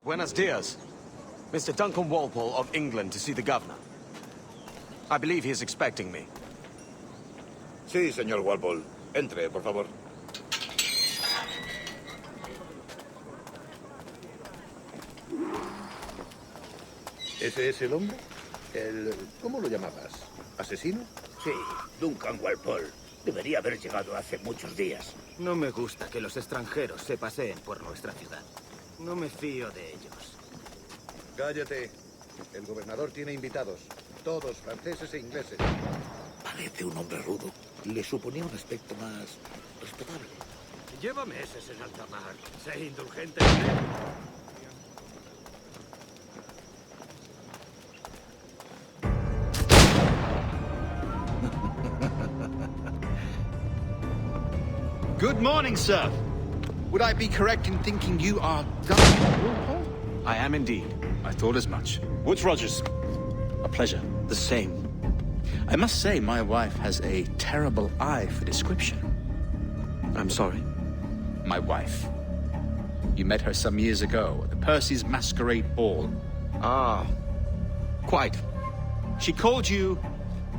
Buenos dias. Mr. Duncan Walpole of England to see the governor. I believe he is expecting me. Sí, señor Walpole. Entre, por favor. ¿Ese es el hombre? ¿Cómo lo llamabas? ¿Asesino? Sí, Duncan Walpole. Debería haber llegado hace muchos días. No me gusta que los extranjeros se paseen por nuestra ciudad. No me fío de ellos. Cállate. El gobernador tiene invitados. Todos franceses e ingleses. Parece un hombre rudo. Le suponía un aspecto más respetable. Lleva meses en alta mar. Sé indulgente con él. Good morning, sir. Would I be correct in thinking you are Duncan Walpole? I am indeed. I thought as much. Woods Rogers. A pleasure. The same. I must say my wife has a terrible eye for description. I'm sorry. My wife. You met her some years ago at the Percy's Masquerade Ball. Ah, quite. She called you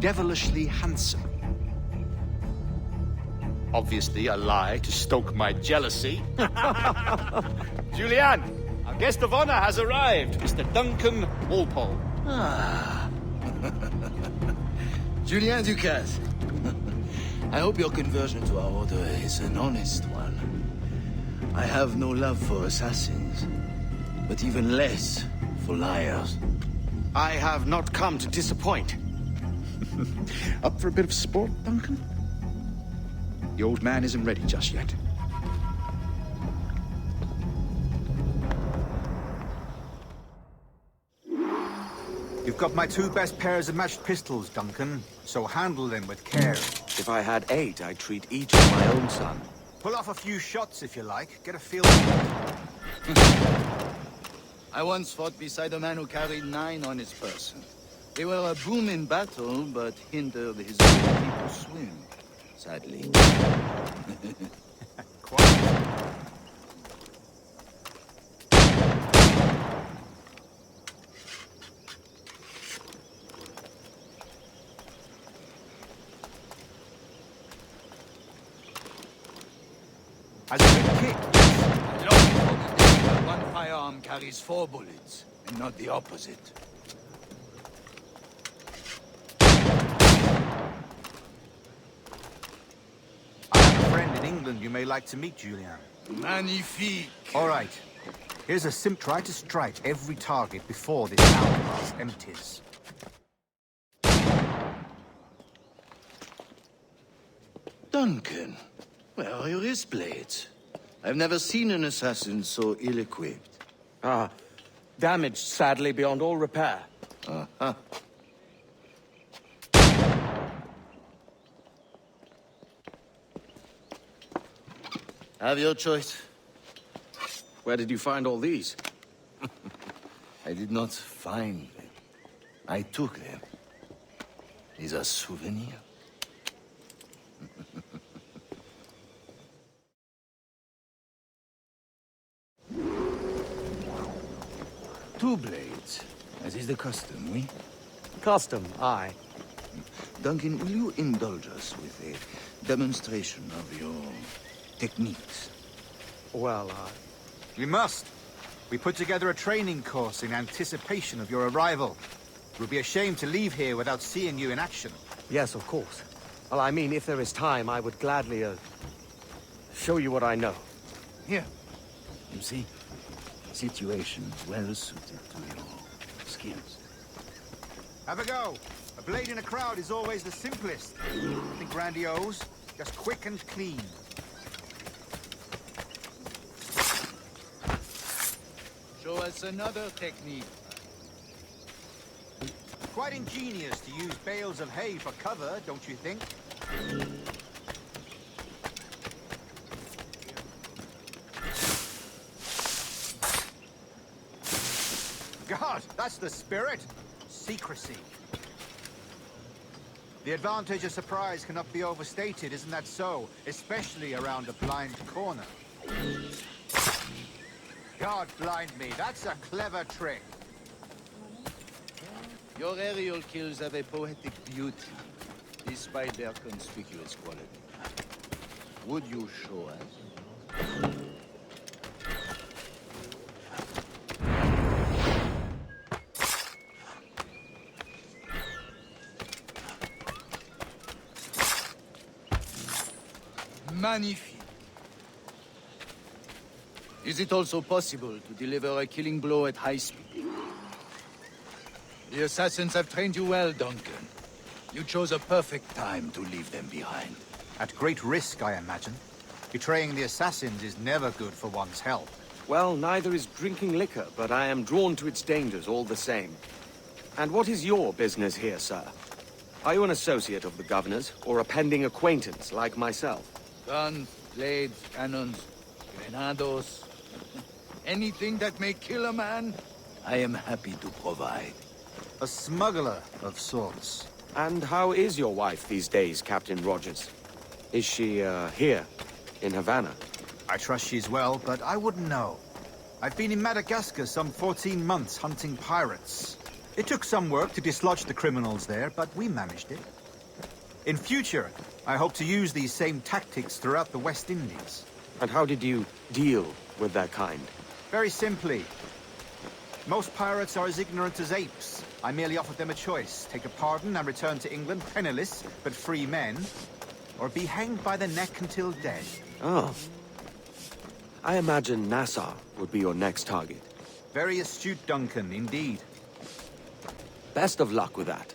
devilishly handsome. Obviously a lie to stoke my jealousy. Julianne, our guest of honor has arrived, Mr. Duncan Walpole. Ah. Julien Ducasse. I hope your conversion to our order is an honest one. I have no love for assassins, but even less for liars. I have not come to disappoint. Up for a bit of sport, Duncan? The old man isn't ready just yet. You've got my 2 best pairs of matched pistols, Duncan, so handle them with care. If I had 8, I'd treat each as my own son. Pull off a few shots if you like. Get a feel. I once fought beside a man who carried 9 on his person. They were a boom in battle, but hindered his ability to swim. Sadly. As a good kick. One firearm carries 4 bullets, and not the opposite. I have a friend in England you may like to meet, Julien. Magnifique. All right. Here's a sim. Try to strike every target before this hourglass empties. Duncan, where are your wrist blades? I've never seen an assassin so ill-equipped. Ah, damaged sadly beyond all repair. Uh-huh. Have your choice. Where did you find all these? I did not find them. I took them. These are souvenirs. Two blades, as is the custom, oui? Custom, aye. Duncan, will you indulge us with a demonstration of your techniques? Well, We must. We put together a training course in anticipation of your arrival. It would be a shame to leave here without seeing you in action. yes, of course. Well, I mean, if there is time, I would gladly, show you what I know. Here. You see? Situations well suited to your skills. Have a go. A blade in a crowd is always the simplest. Nothing grandiose, just quick and clean. Show us another technique. Quite ingenious to use bales of hay for cover, don't you think? God, that's the spirit. Secrecy. The advantage of surprise cannot be overstated, isn't that so? Especially around a blind corner. God blind me, that's a clever trick. Your aerial kills have a poetic beauty, despite their conspicuous quality. Would you show us? Magnifique. Is it also possible to deliver a killing blow at high speed? The assassins have trained you well, Duncan. You chose a perfect time to leave them behind. At great risk, I imagine. Betraying the assassins is never good for one's health. Well, neither is drinking liquor, but I am drawn to its dangers all the same. And what is your business here, sir? Are you an associate of the governor's, or a pending acquaintance like myself? Guns, blades, cannons, grenados. Anything that may kill a man, I am happy to provide. A smuggler of sorts. And how is your wife these days, Captain Rogers? Is she, here, in Havana? I trust she's well, but I wouldn't know. I've been in Madagascar some 14 months hunting pirates. It took some work to dislodge the criminals there, but we managed it. In future, I hope to use these same tactics throughout the West Indies. And how did you deal with that kind? Very simply. Most pirates are as ignorant as apes. I merely offered them a choice. Take a pardon and return to England penniless, but free men. Or be hanged by the neck until dead. Oh. I imagine Nassau would be your next target. Very astute, Duncan, indeed. Best of luck with that.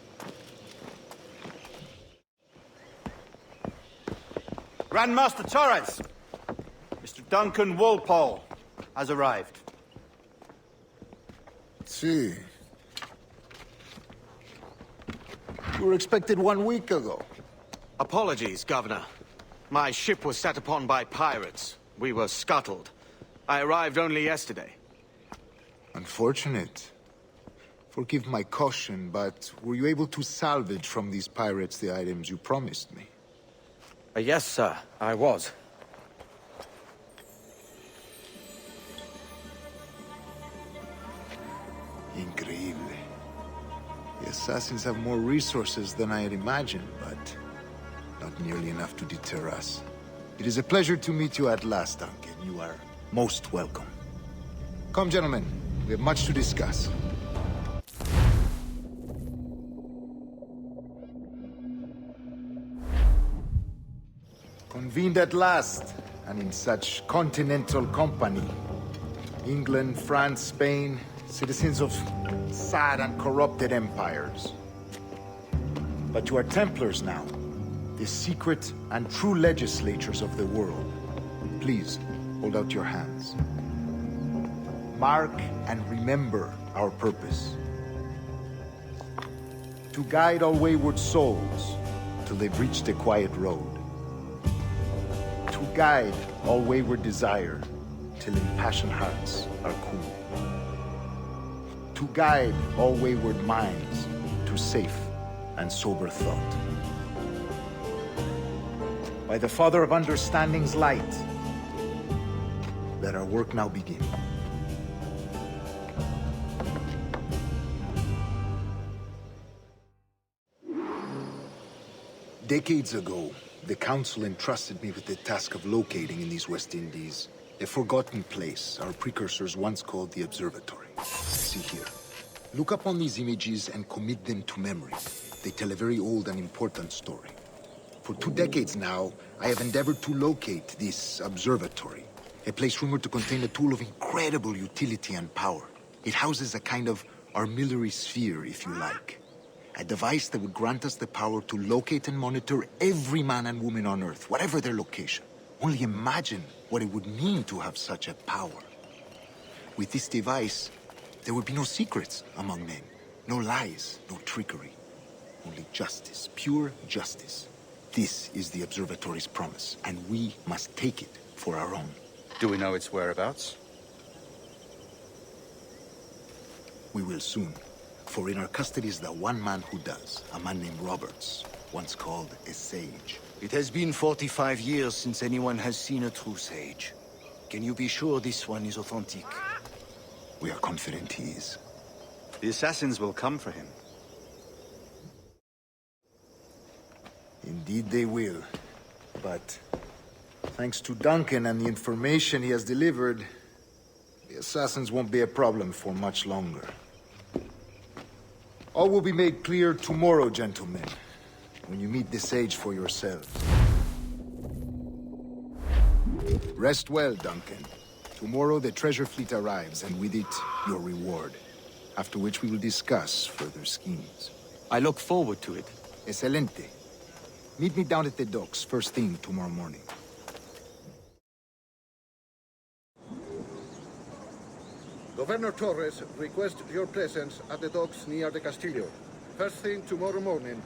Grandmaster Torres! Mr. Duncan Walpole has arrived. See. You were expected 1 week ago. Apologies, Governor. My ship was set upon by pirates. We were scuttled. I arrived only yesterday. Unfortunate. Forgive my caution, but were you able to salvage from these pirates the items you promised me? Yes, sir, I was. Increíble. The assassins have more resources than I had imagined, but not nearly enough to deter us. It is a pleasure to meet you at last, Duncan. You are most welcome. Come, gentlemen. We have much to discuss. Convened at last, and in such continental company. England, France, Spain, citizens of sad and corrupted empires. But you are Templars now, the secret and true legislators of the world. Please, hold out your hands. Mark and remember our purpose. To guide all wayward souls till they've reached a quiet road. To guide all wayward desire till impassioned hearts are cool. To guide all wayward minds to safe and sober thought. By the Father of Understanding's light, let our work now begin. Decades ago, the Council entrusted me with the task of locating in these West Indies a forgotten place our precursors once called the Observatory. See here. Look upon these images and commit them to memory. They tell a very old and important story. For 2 decades now, I have endeavored to locate this observatory, a place rumored to contain a tool of incredible utility and power. It houses a kind of armillary sphere, if you like. A device that would grant us the power to locate and monitor every man and woman on Earth, whatever their location. Only imagine what it would mean to have such a power. With this device, there would be no secrets among men, no lies, no trickery. Only justice, pure justice. This is the Observatory's promise, and we must take it for our own. Do we know its whereabouts? We will soon. For in our custody is the one man who does, a man named Roberts, once called a sage. It has been 45 years since anyone has seen a true sage. Can you be sure this one is authentic? We are confident he is. The assassins will come for him. Indeed they will. But thanks to Duncan and the information he has delivered, the assassins won't be a problem for much longer. All will be made clear tomorrow, gentlemen, when you meet the sage for yourselves. Rest well, Duncan. Tomorrow the treasure fleet arrives, and with it, your reward. After which we will discuss further schemes. I look forward to it. Excelente. Meet me down at the docks first thing tomorrow morning. Governor Torres requests your presence at the docks near the Castillo. First thing tomorrow morning,